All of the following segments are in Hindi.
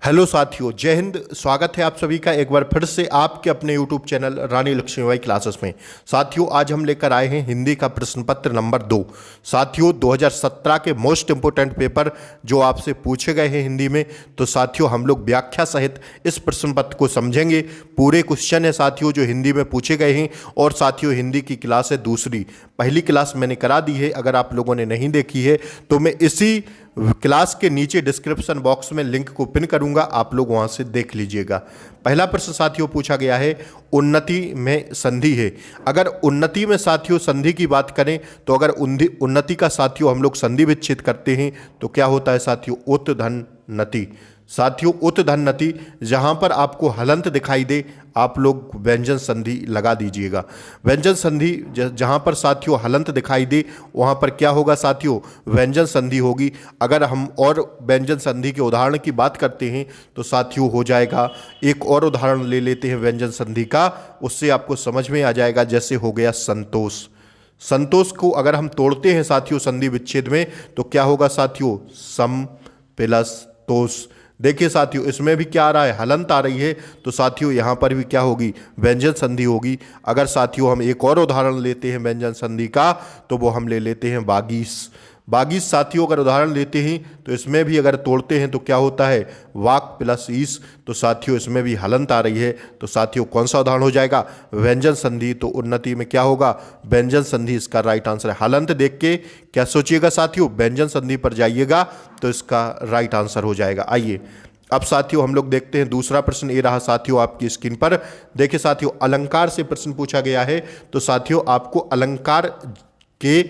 हेलो साथियों, जय हिंद। स्वागत है आप सभी का एक बार फिर से आपके अपने यूट्यूब चैनल रानी लक्ष्मीबाई क्लासेस में। साथियों, आज हम लेकर आए हैं हिंदी का प्रश्न पत्र नंबर 2। साथियों, 2017 के मोस्ट इंपोर्टेंट पेपर जो आपसे पूछे गए हैं हिंदी में, तो साथियों हम लोग व्याख्या सहित इस प्रश्न पत्र को समझेंगे। पूरे क्वेश्चन है साथियों जो हिंदी में पूछे गए हैं। और साथियों, हिंदी की क्लास है दूसरी, पहली क्लास मैंने करा दी है। अगर आप लोगों ने नहीं देखी है तो मैं इसी क्लास के नीचे डिस्क्रिप्शन बॉक्स में लिंक को पिन करूंगा, आप लोग वहां से देख लीजिएगा। पहला प्रश्न साथियों पूछा गया है, उन्नति में संधि है। अगर उन्नति में साथियों संधि की बात करें तो अगर उन्नति का साथियों हम लोग संधि विच्छेद करते हैं तो क्या होता है साथियों? उत धन नति। साथियों, उत धन नति, जहां पर आपको हलंत दिखाई दे आप लोग व्यंजन संधि लगा दीजिएगा। व्यंजन संधि जहां पर साथियों हलंत दिखाई दे वहां पर क्या होगा साथियों? व्यंजन संधि होगी। अगर हम और व्यंजन संधि के उदाहरण की बात करते हैं तो साथियों हो जाएगा, एक और उदाहरण ले लेते हैं व्यंजन संधि का, उससे आपको समझ में आ जाएगा। जैसे हो गया संतोष। संतोष को अगर हम तोड़ते हैं साथियों संधि विच्छेद में तो क्या होगा साथियों? सम प्लस तोष। देखिए साथियों, इसमें भी क्या आ रहा है? हलंत आ रही है, तो साथियों यहाँ पर भी क्या होगी? व्यंजन संधि होगी। अगर साथियों हम एक और उदाहरण लेते हैं व्यंजन संधि का तो वो हम ले लेते हैं बागीस। बागीस साथियों अगर उदाहरण लेते हैं तो इसमें भी अगर तोड़ते हैं तो क्या होता है? वाक प्लस ईस। तो साथियों इसमें भी हलंत आ रही है, तो साथियों कौन सा उदाहरण हो जाएगा? व्यंजन संधि। तो उन्नति में क्या होगा? व्यंजन संधि इसका राइट आंसर है। हलंत देख के क्या सोचिएगा साथियों? व्यंजन संधि पर जाइएगा तो इसका राइट आंसर हो जाएगा। आइए अब साथियों हम लोग देखते हैं दूसरा प्रश्न। ये रहा साथियों आपकी स्क्रीन पर। देखिए साथियों, अलंकार से प्रश्न पूछा गया है। तो साथियों आपको अलंकार के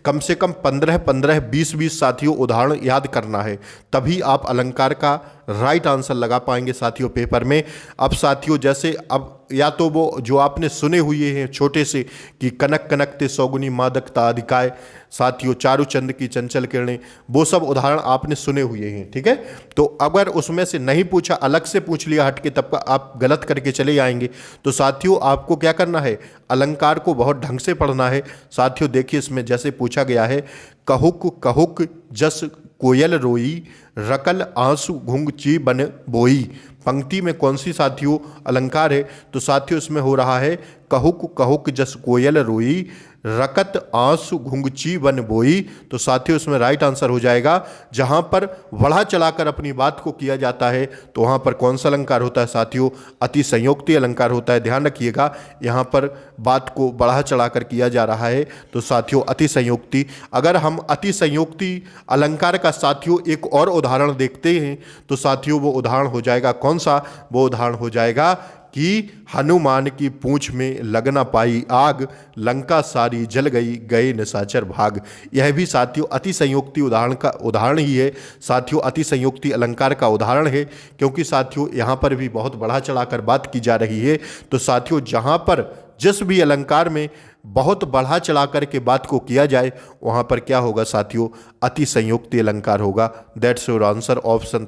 कम से कम 15-15, 20-20 साथियों उदाहरण याद करना है, तभी आप अलंकार का राइट आंसर लगा पाएंगे साथियों पेपर में। अब साथियों जैसे अब या तो वो जो आपने सुने हुए हैं छोटे से कि कनक कनक ते सौगुनी मादकता अधिकाय, साथियों चारूचंद की चंचल किरणें, वो सब उदाहरण आपने सुने हुए हैं। ठीक है, तो अगर उसमें से नहीं पूछा, अलग से पूछ लिया हट के, तब आप गलत करके चले आएंगे। तो साथियों आपको क्या करना है? अलंकार को बहुत ढंग से पढ़ना है। साथियों देखिए इसमें जैसे पूछा गया है, कहुक कहुक जस कोयल रोई, रकल आंसू घुंघची बन बोई। पंक्ति में कौन सी साथियों अलंकार है? तो साथियों इसमें हो रहा है कहुक कहुक जस कोयल रोई, रकत आंसू घुंघची बन बोई। तो साथियों इसमें राइट आंसर हो जाएगा। जहां पर बढ़ा चढ़ाकर अपनी बात को किया जाता है तो वहां पर कौन सा अलंकार होता है साथियों? अति संयोक्ति अलंकार होता है। ध्यान रखिएगा, यहां पर बात को बढ़ा चढ़ाकर किया जा रहा है तो साथियों अति संयोक्ति। अगर हम अति संयोक्ति अलंकार का साथियों एक और उदाहरण देखते हैं तो साथियों वो उदाहरण हो जाएगा कौन सा? वो उदाहरण हो जाएगा कि हनुमान की पूंछ में लग न पाई आग, लंका सारी जल गई गए निशाचर भाग। यह भी साथियों अति संयोक्ति उदाहरण का उदाहरण ही है। साथियों अति संयोक्ति अलंकार का उदाहरण है, क्योंकि साथियों यहाँ पर भी बहुत बढ़ा चढ़ाकर बात की जा रही है। तो साथियों जहाँ पर जिस भी अलंकार में बहुत बढ़ा चढ़ाकर के बात को किया जाए वहाँ पर क्या होगा साथियों? अति संयोक्ति अलंकार होगा। That's your answer. ऑप्शन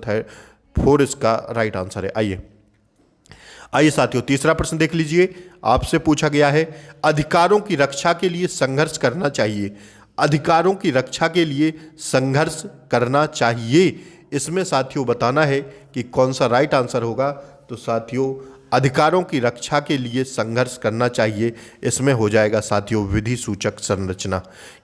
4 इसका राइट आंसर है। आइए साथियों तीसरा प्रश्न देख लीजिए। आपसे पूछा गया है, अधिकारों की रक्षा के लिए संघर्ष करना चाहिए। अधिकारों की रक्षा के लिए संघर्ष करना चाहिए, इसमें साथियों बताना है कि कौन सा राइट आंसर होगा। तो साथियों अधिकारों की रक्षा के लिए संघर्ष करना चाहिए, इसमें हो जाएगा साथियों विधि सूचक संरचना।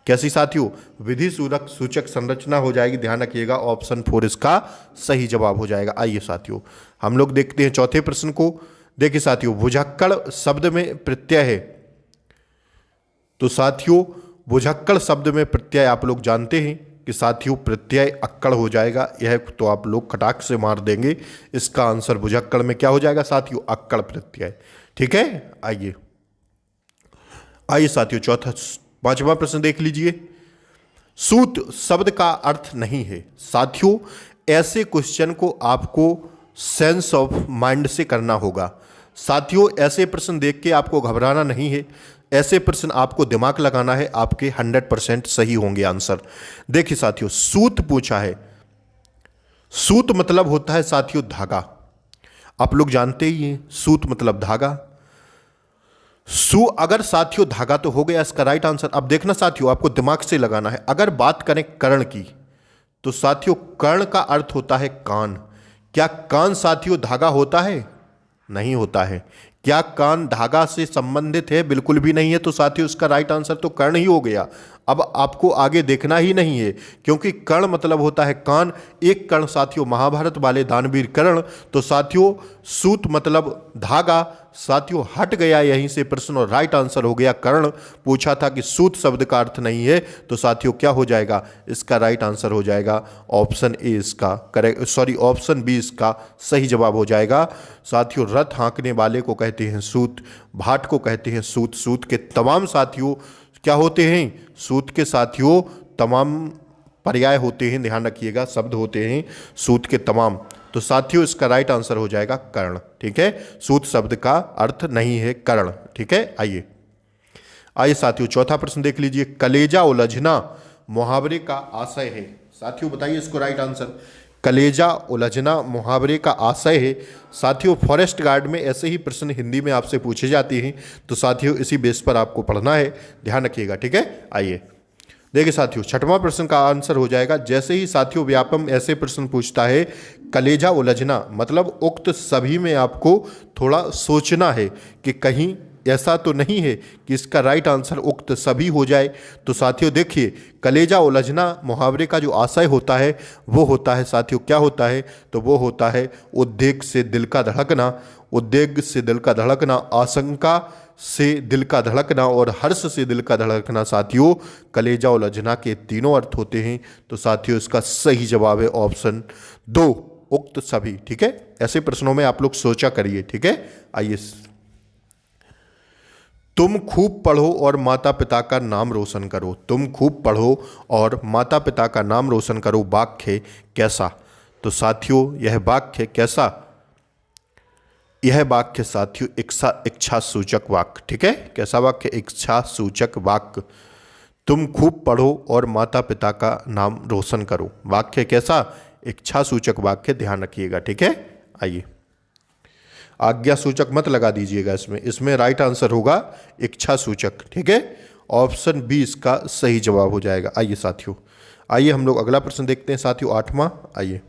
कैसी साथियों? विधि सूचक संरचना हो जाएगी। ध्यान रखिएगा, ऑप्शन 4 इसका सही जवाब हो जाएगा। आइए साथियों हम लोग देखते हैं चौथे प्रश्न को। देखिए साथियों, भुजक्कड़ शब्द में प्रत्यय है। तो साथियों भुजक्कड़ शब्द में प्रत्यय आप लोग जानते हैं कि साथियों प्रत्यय अक्कड़ हो जाएगा। यह तो आप लोग खटाक से मार देंगे। इसका आंसर भुजक्कड़ में क्या हो जाएगा साथियों? अक्कड़ प्रत्यय। ठीक है, आइए साथियों पांचवा प्रश्न देख लीजिए। सूत शब्द का अर्थ नहीं है। साथियों ऐसे क्वेश्चन को आपको सेंस ऑफ माइंड से करना होगा। साथियों ऐसे प्रश्न देख के आपको घबराना नहीं है, ऐसे प्रश्न आपको दिमाग लगाना है, आपके 100% सही होंगे आंसर। देखिए साथियों, सूत पूछा है। सूत मतलब होता है साथियों धागा। आप लोग जानते ही हैं सूत मतलब धागा। अगर साथियों धागा तो हो गया इसका राइट आंसर। अब देखना साथियों आपको दिमाग से लगाना है। अगर बात करें कर्ण की तो साथियों कर्ण का अर्थ होता है कान। क्या कान साथियों धागा होता है? नहीं होता है। क्या कान धागा से संबंधित है? बिल्कुल भी नहीं है। तो साथियों इसका राइट आंसर तो कर्ण ही हो गया। अब आपको आगे देखना ही नहीं है, क्योंकि कर्ण मतलब होता है कान। एक कर्ण साथियों महाभारत वाले दानवीर कर्ण। तो साथियों सूत मतलब धागा। साथियों हट गया यहीं से प्रश्न और राइट आंसर हो गया कर्ण। पूछा था कि सूत शब्द का अर्थ नहीं है, तो साथियों क्या हो जाएगा? इसका राइट आंसर हो जाएगा ऑप्शन ए इसका करेक्ट, सॉरी ऑप्शन बी इसका सही जवाब हो जाएगा। साथियों रथ हाँकने वाले को कहते हैं सूत, भाट को कहते हैं सूत। सूत के तमाम साथियों क्या होते हैं? सूत के साथियों तमाम पर्याय होते हैं, ध्यान रखिएगा, शब्द होते हैं सूत के तमाम। तो साथियों इसका राइट आंसर हो जाएगा कर्ण। ठीक है, सूत शब्द का अर्थ नहीं है कर्ण। ठीक है, आइए साथियों चौथा प्रश्न देख लीजिए। कलेजा उलझना मुहावरे का आशय है। साथियों बताइए इसको राइट आंसर। कलेजा उलझना मुहावरे का आशय है। साथियों फॉरेस्ट गार्ड में ऐसे ही प्रश्न हिंदी में आपसे पूछे जाते हैं, तो साथियों इसी बेस पर आपको पढ़ना है, ध्यान रखिएगा। ठीक है, आइए देखिए साथियों छठवां प्रश्न का आंसर हो जाएगा। जैसे ही साथियों व्यापम ऐसे प्रश्न पूछता है कलेजा उलझना, मतलब उक्त सभी में आपको थोड़ा सोचना है कि कहीं ऐसा तो नहीं है कि इसका राइट आंसर उक्त सभी हो जाए। तो साथियों देखिए कलेजा उलझना मुहावरे का जो आशय होता है वो होता है साथियों, क्या होता है? तो वो होता है उद्वेग से दिल का धड़कना, उद्वेग से दिल का धड़कना, आशंका से दिल का धड़कना और हर्ष से दिल का धड़कना। साथियों कलेजा उलझना के तीनों अर्थ होते हैं। तो साथियों इसका सही जवाब है ऑप्शन 2 उक्त सभी। ठीक है, ऐसे प्रश्नों में आप लोग सोचा करिए। ठीक है, आइए तुम खूब पढ़ो और माता पिता का नाम रोशन करो। तुम खूब पढ़ो और माता पिता का नाम रोशन करो, वाक्य कैसा? तो साथियों यह वाक्य कैसा? यह वाक्य साथियों इच्छा सूचक वाक्य। ठीक है, कैसा वाक्य? इच्छा सूचक वाक्य। तुम खूब पढ़ो और माता पिता का नाम रोशन करो, वाक्य कैसा? इच्छा सूचक वाक्य, ध्यान रखिएगा। ठीक है, आइए आज्ञा सूचक मत लगा दीजिएगा इसमें राइट आंसर होगा इच्छा सूचक। ठीक है, ऑप्शन बी इसका सही जवाब हो जाएगा। आइए साथियों, आइए हम लोग अगला प्रश्न देखते हैं साथियों आठवां। आइए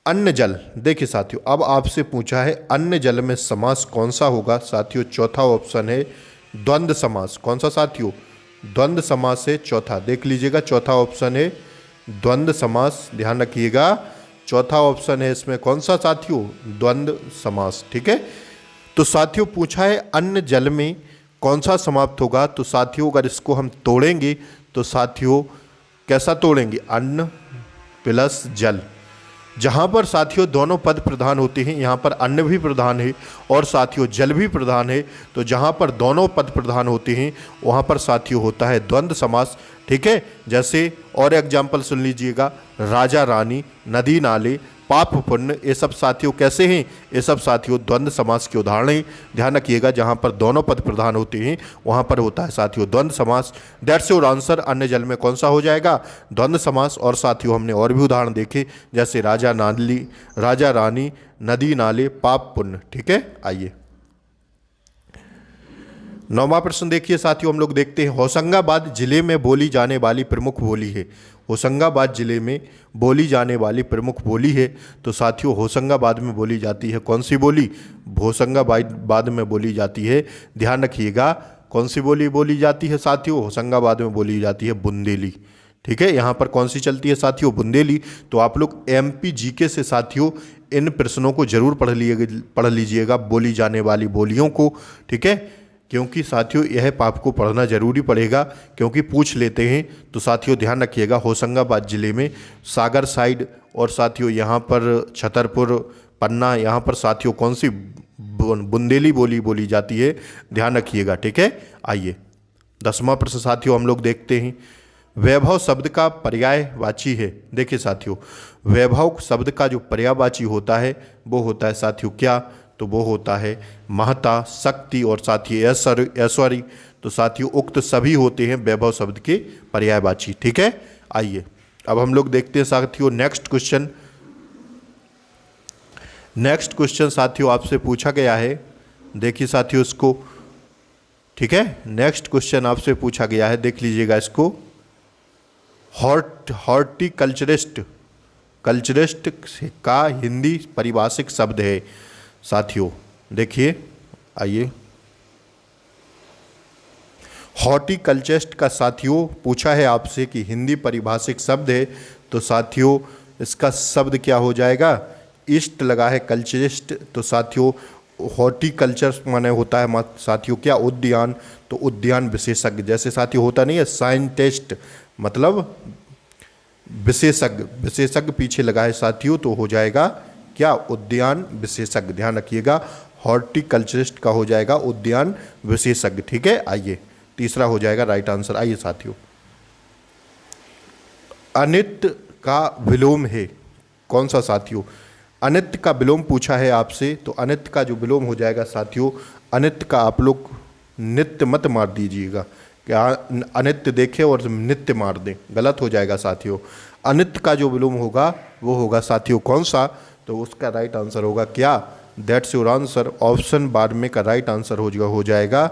अन्न जल। देखिए साथियों अब आपसे पूछा है अन्न जल में समास कौन सा होगा? साथियों चौथा ऑप्शन है द्वंद्व समास। कौन सा साथियों? द्वंद्व समास है चौथा, देख लीजिएगा चौथा ऑप्शन है द्वंद्व समास, ध्यान रखिएगा चौथा ऑप्शन है इसमें कौन सा साथियों? द्वंद्व समास। ठीक है, तो साथियों पूछा है अन्न जल में कौन सा समाप्त होगा? तो साथियों अगर इसको हम तोड़ेंगे तो साथियों कैसा तोड़ेंगे? अन्न प्लस जल। जहाँ पर साथियों दोनों पद प्रधान होते हैं, यहाँ पर अन्न भी प्रधान है और साथियों जल भी प्रधान है। तो जहाँ पर दोनों पद प्रधान होते हैं वहाँ पर साथियों होता है द्वंद्व समास। ठीक है, जैसे और एग्जाम्पल सुन लीजिएगा, राजा रानी, नदी नाले, पाप पुण्य, ये सब साथियों कैसे हैं? ये सब साथियों द्वंद्व समास के उदाहरण हैं। ध्यान रखिएगा जहाँ पर दोनों पद प्रधान होते हैं वहाँ पर होता है साथियों द्वंद्व समास। That's your answer. अन्न जल में कौन सा हो जाएगा? द्वंद्व समास। और साथियों हमने और भी उदाहरण देखे, जैसे राजा रानी, नदी नाले, पाप पुण्य। ठीक है, आइए नौवां प्रश्न देखिए साथियों, हम लोग देखते हैं होशंगाबाद जिले में बोली जाने वाली प्रमुख बोली है। होशंगाबाद जिले में बोली जाने वाली प्रमुख बोली है। तो साथियों होशंगाबाद में बोली जाती है कौन सी बोली? होशंगाबाद में बोली जाती है, ध्यान रखिएगा कौन सी बोली बोली जाती है साथियों? होशंगाबाद में बोली जाती है बुंदेली। ठीक है, यहाँ पर कौन सी चलती है साथियों? बुंदेली। तो आप लोग एमपी जीके से साथियों इन प्रश्नों को जरूर पढ़ लीजिएगा, बोली जाने वाली बोलियों को। ठीक है, क्योंकि साथियों यह आपको पढ़ना जरूरी पड़ेगा क्योंकि पूछ लेते हैं। तो साथियों ध्यान रखिएगा होशंगाबाद ज़िले में सागर साइड और साथियों यहाँ पर छतरपुर, पन्ना, यहाँ पर साथियों कौन सी बुंदेली बोली बोली जाती है, ध्यान रखिएगा। ठीक है, आइए 10वां प्रश्न साथियों हम लोग देखते हैं। वैभव शब्द का पर्यायवाची है। देखिए साथियों वैभव शब्द का जो पर्यायवाची होता है वो होता है साथियों क्या? तो वो होता है महता, शक्ति और साथियों ऐश्वर्य। तो साथियों उक्त सभी होते हैं वैभव शब्द के पर्यायवाची। ठीक है, आइए अब हम लोग देखते हैं साथियों नेक्स्ट क्वेश्चन साथियों आपसे पूछा गया है। देखिए साथियों इसको, ठीक है, नेक्स्ट क्वेश्चन आपसे पूछा गया है, देख लीजिएगा इसको। हॉर्टिकल्चरिस्ट कल्चरिस्ट का हिंदी पारिभाषिक शब्द है साथियों। देखिए आइए, हॉर्टिकल्चरिस्ट का साथियों पूछा है आपसे कि हिंदी पारिभाषिक शब्द है, तो साथियों इसका शब्द क्या हो जाएगा, इस्ट लगा है कल्चरिस्ट, तो साथियों हॉर्टिकल्चर माने होता है साथियों क्या, उद्यान, तो उद्यान विशेषज्ञ। जैसे साथियों होता नहीं है साइंटिस्ट मतलब विशेषज्ञ, विशेषज्ञ पीछे लगा है साथियों, तो हो जाएगा क्या, उद्यान विशेषज्ञ। ध्यान रखिएगा, हॉर्टिकल्चरिस्ट का हो जाएगा उद्यान विशेषज्ञ। ठीक है, आइए तीसरा हो जाएगा राइट आंसर। आइए साथियों, अनित्य का विलोम है कौन सा साथियों, अनित्य का विलोम पूछा है आपसे, तो अनित्य का जो विलोम हो जाएगा साथियों, अनित्य का आप लोग नित्य मत मार दीजिएगा, क्या अनित्य देखें और नित्य मार दें, गलत हो जाएगा साथियों। अनित्य का जो विलोम होगा वो होगा साथियों कौन सा, तो उसका राइट आंसर होगा क्या, दैट्स योर आंसर, ऑप्शन 12 का राइट आंसर हो जाएगा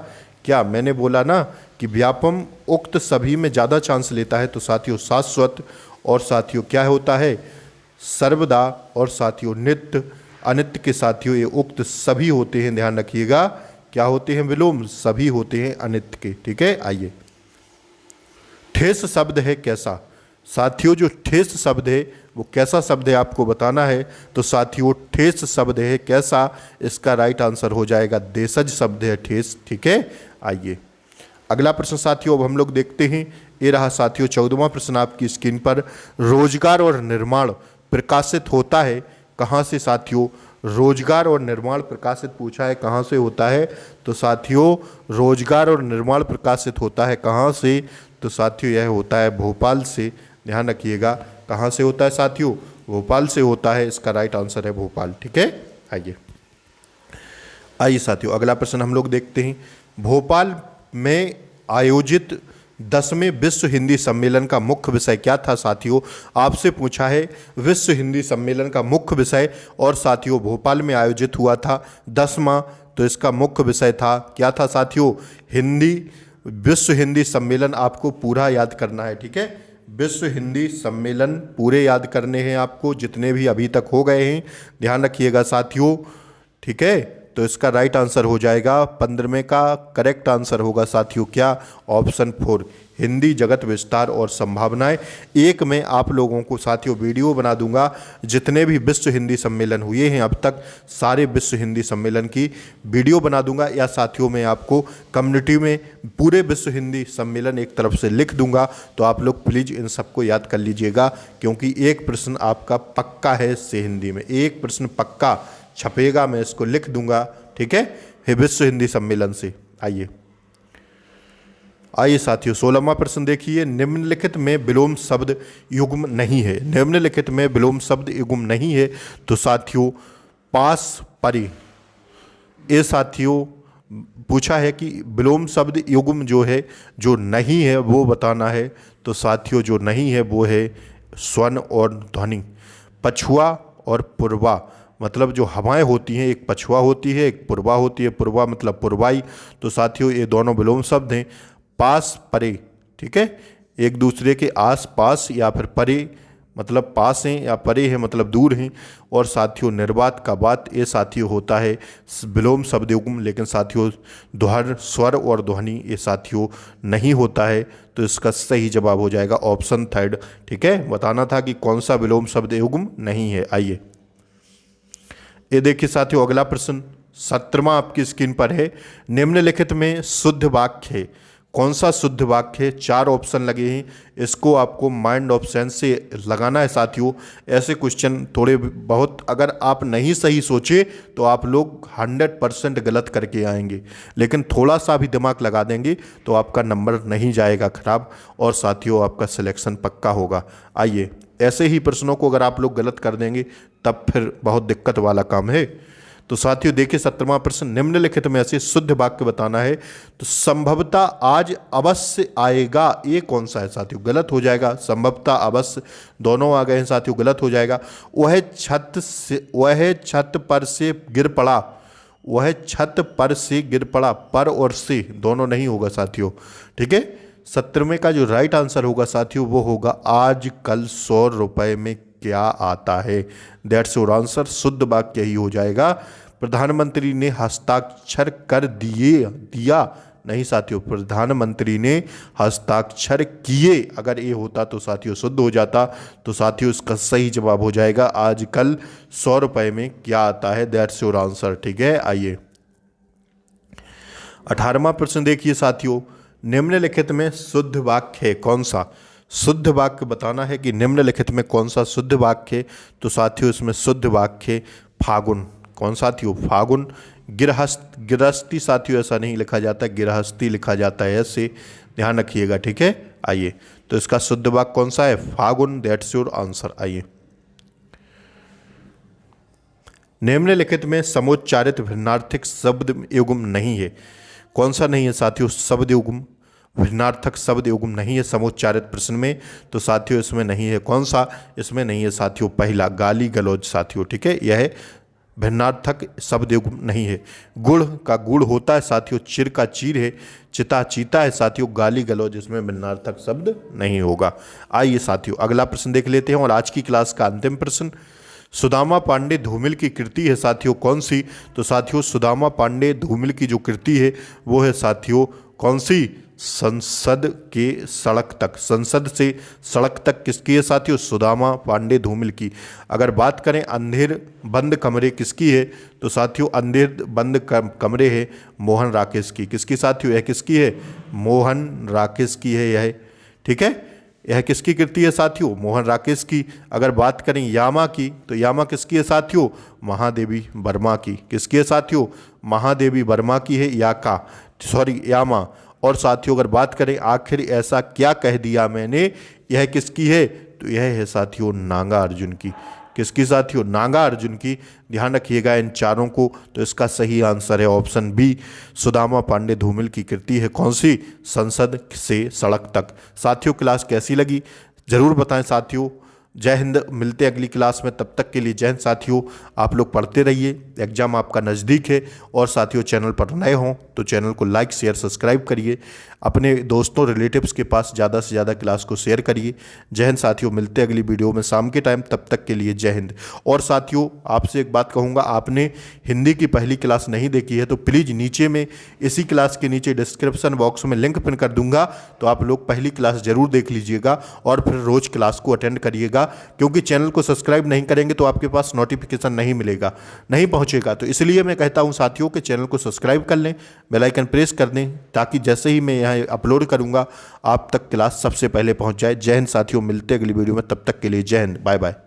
क्या। मैंने बोला ना कि व्यापम उक्त सभी में ज़्यादा चांस लेता है, तो साथियों शाश्वत, और साथियों क्या होता है सर्वदा, और साथियों नित्य। अनित्य के साथियों ये उक्त सभी होते हैं, ध्यान रखिएगा क्या होते हैं, विलोम सभी होते हैं अनित्य के। ठीक है, आइए ठेस शब्द है कैसा, साथियों जो ठेस शब्द है वो कैसा शब्द है आपको बताना है, तो साथियों ठेस शब्द है कैसा, इसका राइट आंसर हो जाएगा देशज शब्द है ठेस। ठीक है, आइए अगला प्रश्न साथियों अब हम लोग देखते हैं। ये रहा साथियों 14वां प्रश्न आपकी स्क्रीन पर, रोजगार और निर्माण प्रकाशित होता है कहाँ से साथियों, रोजगार और निर्माण प्रकाशित पूछा है कहाँ से होता है, तो साथियों रोजगार और निर्माण प्रकाशित होता है कहाँ से, तो साथियों यह होता है भोपाल से। ध्यान रखिएगा कहाँ से होता है साथियों, भोपाल से होता है, इसका राइट आंसर है भोपाल। ठीक है, आइए साथियों अगला प्रश्न हम लोग देखते हैं। भोपाल में आयोजित 10वें विश्व हिंदी सम्मेलन का मुख्य विषय क्या था साथियों, आपसे पूछा है विश्व हिंदी सम्मेलन का मुख्य विषय, और साथियों भोपाल में आयोजित हुआ था 10वां, तो इसका मुख्य विषय था क्या था साथियों, हिंदी, विश्व हिंदी सम्मेलन आपको पूरा याद करना है। ठीक है, विश्व हिंदी सम्मेलन पूरे याद करने हैं आपको, जितने भी अभी तक हो गए हैं, ध्यान रखिएगा साथियों। ठीक है, तो इसका राइट आंसर हो जाएगा 15वें का करेक्ट आंसर होगा साथियों क्या, ऑप्शन 4 हिंदी जगत विस्तार और संभावनाएं। एक में आप लोगों को साथियों वीडियो बना दूंगा, जितने भी विश्व हिंदी सम्मेलन हुए हैं अब तक सारे विश्व हिंदी सम्मेलन की वीडियो बना दूंगा, या साथियों मैं आपको कम्युनिटी में पूरे विश्व हिंदी सम्मेलन एक तरफ से लिख दूंगा, तो आप लोग प्लीज़ इन सबको याद कर लीजिएगा, क्योंकि एक प्रश्न आपका पक्का है इससे, हिंदी में एक प्रश्न पक्का छपेगा, मैं इसको लिख दूंगा। ठीक है, विश्व हिंदी सम्मेलन से। आइए साथियों 16वां प्रश्न देखिए, निम्नलिखित में विलोम शब्द युग्म नहीं है, निम्नलिखित में विलोम शब्द युग्म नहीं है, तो साथियों पास परे, ये साथियों पूछा है कि विलोम शब्द युग्म जो है जो नहीं है वो बताना है, तो साथियों जो नहीं है वो है स्वन और ध्वनि, पछुआ और पूर्वा, मतलब जो हवाएं होती हैं एक पछुआ होती है एक पूर्वा होती है, पूर्वा मतलब पूर्वाई, तो साथियों ये दोनों विलोम शब्द हैं। पास परे, ठीक है, एक दूसरे के आस पास या फिर परे मतलब पास हैं, या परे हैं मतलब दूर हैं, और साथियों निर्वात का बात ये साथियों होता है विलोम शब्द युग्म, लेकिन साथियों ध्वर स्वर और ध्वनि ये साथियों नहीं होता है, तो इसका सही जवाब हो जाएगा ऑप्शन 3। ठीक है, बताना था कि कौन सा विलोम शब्द युग्म नहीं है। आइए ये देखिए साथियों अगला प्रश्न 17वां आपकी स्क्रीन पर है, निम्नलिखित में शुद्ध वाक्य है, कौन सा शुद्ध वाक्य है, 4 ऑप्शन लगे हैं, इसको आपको माइंड ऑप्शन से लगाना है साथियों। ऐसे क्वेश्चन थोड़े बहुत अगर आप नहीं सही सोचे तो आप लोग 100% गलत करके आएंगे, लेकिन थोड़ा सा भी दिमाग लगा देंगे तो आपका नंबर नहीं जाएगा खराब, और साथियों आपका सिलेक्शन पक्का होगा। आइए ऐसे ही प्रश्नों को अगर आप लोग गलत कर देंगे तब फिर बहुत दिक्कत वाला काम है। तो साथियों देखिए 17वां प्रश्न, निम्नलिखित में ऐसे शुद्ध वाक्य बताना है, तो संभवतः आज अवश्य आएगा, ये कौन सा है साथियों, गलत हो जाएगा, संभवतः अवश्य दोनों आ गए हैं साथियों, गलत हो जाएगा। वह छत पर से गिर पड़ा, वह छत पर से गिर पड़ा, पर और से दोनों नहीं होगा साथियों। ठीक है, 17वें का जो राइट आंसर होगा साथियों वो होगा आज कल 100 रुपए में क्या आता है? That's your answer. शुद्ध वाक्य ही हो जाएगा प्रधानमंत्री ने हस्ताक्षर कर दिया नहीं साथियों, प्रधानमंत्री ने हस्ताक्षर किए। अगर ये होता तो साथियों शुद्ध हो जाता। तो साथियों इसका सही जवाब हो जाएगा आजकल 100 रुपए में क्या आता है। That's your answer. ठीक है, आइए 18वां प्रश्न देखिए साथियों, निम्नलिखित में शुद्ध वाक्य है कौन सा? शुद्ध वाक्य बताना है कि निम्नलिखित में कौन सा शुद्ध वाक्य है। तो साथियों इसमें शुद्ध वाक्य फागुन। कौन साथियों? फागुन। गिरहस्ती साथियों ऐसा नहीं लिखा जाता, गिरहस्ती लिखा जाता है, ऐसे ध्यान रखिएगा। ठीक है, आइए तो इसका शुद्ध वाक्य कौन सा है? फागुन। That's your answer. आइए निम्नलिखित में समुच्चारित भिन्नार्थक शब्द युग्म नहीं है। कौन सा नहीं है साथियों? शब्द युग्म, भिन्नार्थक शब्द युग्म नहीं है समुच्चारित प्रश्न में। तो साथियों इसमें नहीं है। कौन सा इसमें नहीं है साथियों? पहला, गाली गलौज साथियों। ठीक है, यह भिन्नार्थक शब्द युग्म नहीं है। गुड़ का गुड़ होता है साथियों, चिर का चीर है, चिता चीता है साथियों, गाली गलौज इसमें भिन्नार्थक शब्द नहीं होगा। आइए साथियों अगला प्रश्न देख लेते हैं और आज की क्लास का अंतिम प्रश्न। सुदामा पांडे धूमिल की कृति है साथियों कौन सी? तो साथियों सुदामा पांडे धूमिल की जो कृति है वो है साथियों कौन सी? संसद के सड़क तक। संसद से सड़क तक किसकी है साथियों? सुदामा पांडे धूमिल की। अगर बात करें अंधेर बंद कमरे किसकी है? तो साथियों अंधेर बंद कमरे है मोहन राकेश की। किसकी साथियों? यह किसकी है? मोहन राकेश की है यह। ठीक है, यह किसकी कृति है साथियों? मोहन राकेश की। अगर बात करें यामा की तो यामा किसकी है साथियों? महादेवी वर्मा की। किसकी है साथियों? महादेवी वर्मा की है यामा। और साथियों अगर बात करें आखिर ऐसा क्या कह दिया मैंने, यह किसकी है? तो यह है साथियों नागा अर्जुन की। किसकी साथियों? नागा अर्जुन की। ध्यान रखिएगा इन चारों को। तो इसका सही आंसर है ऑप्शन बी, सुदामा पांडे धूमिल की कृति है कौन सी? संसद से सड़क तक। साथियों क्लास कैसी लगी जरूर बताएं साथियों। जय हिंद। मिलते हैं अगली क्लास में, तब तक के लिए जय हिंद साथियों। आप लोग पढ़ते रहिए, एग्जाम आपका नज़दीक है। और साथियों चैनल पर नए हों तो चैनल को लाइक शेयर सब्सक्राइब करिए, अपने दोस्तों रिलेटिव्स के पास ज़्यादा से ज़्यादा क्लास को शेयर करिए। जय हिंद साथियों, मिलते हैं अगली वीडियो में शाम के टाइम, तब तक के लिए जय हिंद। और साथियों आपसे एक बात कहूँगा, आपने हिंदी की पहली क्लास नहीं देखी है तो प्लीज़ नीचे में इसी क्लास के नीचे डिस्क्रिप्शन बॉक्स में लिंक पिन कर दूंगा, तो आप लोग पहली क्लास जरूर देख लीजिएगा और फिर रोज़ क्लास को अटेंड करिएगा। क्योंकि चैनल को सब्सक्राइब नहीं करेंगे तो आपके पास नोटिफिकेशन नहीं मिलेगा, नहीं पहुंचेगा। तो इसलिए मैं कहता हूं साथियों कि चैनल को सब्सक्राइब कर लें, बेल आइकन प्रेस कर दें, ताकि जैसे ही मैं यहाँ अपलोड करूंगा आप तक क्लास सबसे पहले पहुंच जाए। जय हिंद साथियों, मिलते हैं अगली वीडियो में, तब तक के लिए जय हिंद, बाय बाय।